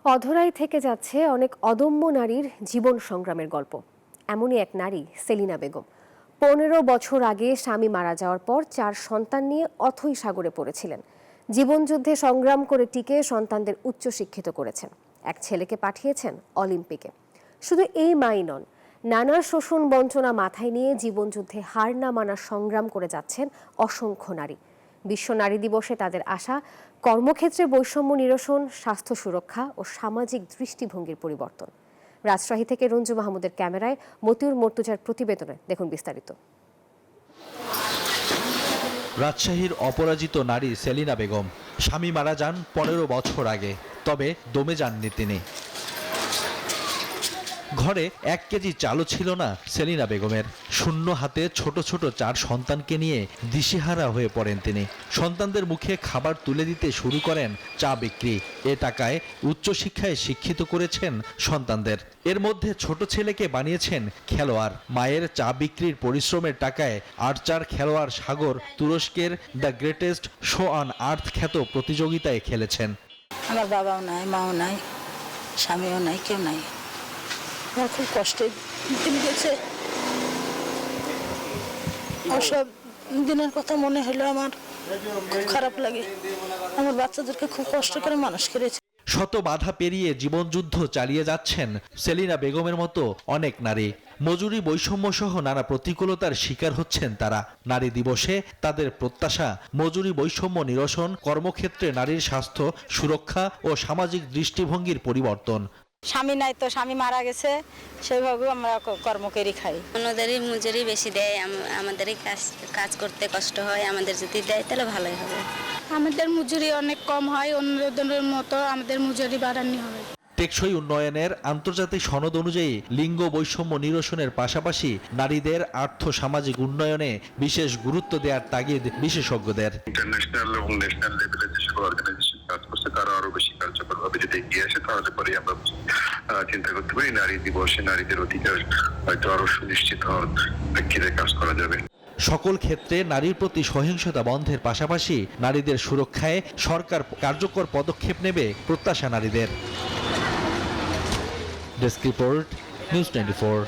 অধরাই থেকে যাচ্ছে অনেক অদম্য নারীর জীবন সংগ্রামের গল্প। এমনই এক নারী সেলিনা বেগম। 15 বছর আগে স্বামী মারা যাওয়ার পর 4 সন্তান নিয়ে অথৈ সাগরে পড়েছিলেন। জীবনযুদ্ধে সংগ্রাম করে টিকে সন্তানদের উচ্চশিক্ষিত করেছেন। এক ছেলেকে পাঠিয়েছেন অলিম্পিকে। শুধু এই মাই নন, নানা শোষণ বঞ্চনা মাথায় নিয়ে জীবনযুদ্ধে হার না মানার সংগ্রাম করে যাচ্ছেন অসংখ্য নারী। বিশ্ব নারী দিবসে তাদের আশা কর্মক্ষেত্রে বৈষম্য নিরসন, স্বাস্থ্য সুরক্ষা ও সামাজিক দৃষ্টিভঙ্গির পরিবর্তন। রাজশাহী থেকে রঞ্জু মাহমুদের ক্যামেরায় মতিউর মর্তুজার প্রতিবেদনে দেখুন বিস্তারিত। রাজশাহীর অপরাজিত নারী সেলিনা বেগম। স্বামী মারা যান 15 বছর আগে, তবে দমে যাননি তিনি। ঘরে 1 কেজি চালও ছিল না সেলিনা বেগমের। শূন্য হাতে ছোট ছোট 4 সন্তানকে নিয়ে দিশেহারা হয়ে পড়েন তিনি। সন্তানদের মুখে খাবার তুলে দিতে শুরু করেন চা বিক্রি। এ টাকায় উচ্চশিক্ষায় শিক্ষিত করেছেন সন্তানদের। এর মধ্যে ছোট ছেলেকে বানিয়েছেন খেলোয়াড়। মায়ের চা বিক্রির পরিশ্রমের টাকায় আর্চার খেলোয়াড় সাগর তুরস্কের the greatest show on earth খ্যাত প্রতিযোগিতায় খেলেছেন। আমার বাবাও নাই, মাও নাই, স্বামীও নাই, কেউ নাই। আমার খুব কষ্টে দিন গেছে। সব দিনের কথা মনে হলো আমার খুব খারাপ লাগে। আমার বাচ্চাদেরকে খুব কষ্ট করে মানুষ করেছে। শত বাধা পেরিয়ে জীবনযুদ্ধ চালিয়ে যাচ্ছেন সেলিনা বেগমের মতো অনেক নারী। মজুরি বৈষম্য সহ নানা প্রতিকূলতার শিকার হচ্ছেন তারা। নারী দিবসে তাদের প্রত্যাশা মজুরি বৈষম্য নিরসন, কর্মক্ষেত্রে নারীর স্বাস্থ্য সুরক্ষা ও সামাজিক দৃষ্টিভঙ্গির পরিবর্তন। স্বামী নাই তো, স্বামী মারা গেছে, সেইভাবে আমরা কর্ম করে খাই। অন্যদেরই মজুরি বেশি দেয়, আমাদেরই কাজ করতে কষ্ট হয়। আমাদের যদি দেয় তাহলে ভালোই হবে। আমাদের মজুরি অনেক কম হয়, অন্যদের মতো আমাদের মজুরি বাড়ানো হবে। টেকসই উন্নয়নের আন্তর্জাতিক সনদ অনুযায়ী লিঙ্গ বৈষম্য নিরসনের পাশাপাশি নারীদের আর্থ সামাজিক উন্নয়নে বিশেষ গুরুত্ব দেওয়ার তাগিদ বিশেষজ্ঞদের। ইন্টারন্যাশনাল এবং ন্যাশনাল লেভেলে যেসব অর্গানাইজেশন কাজ করছে তারা আরো বেশি কার্যকরভাবে যদি এগিয়ে আসে তাহলে পরে আমরা চিন্তা করতে পারি নারী দিবসে নারীদের অধিকার হয়তো আরো সুনিশ্চিত হওয়ার প্রেক্ষিতে কাজ করা যাবে। সকল ক্ষেত্রে নারীর প্রতি সহিংসতা বন্ধের পাশাপাশি নারীদের সুরক্ষায় সরকার কার্যকর পদক্ষেপ নেবে প্রত্যাশা নারীদের। Desk report, news 24।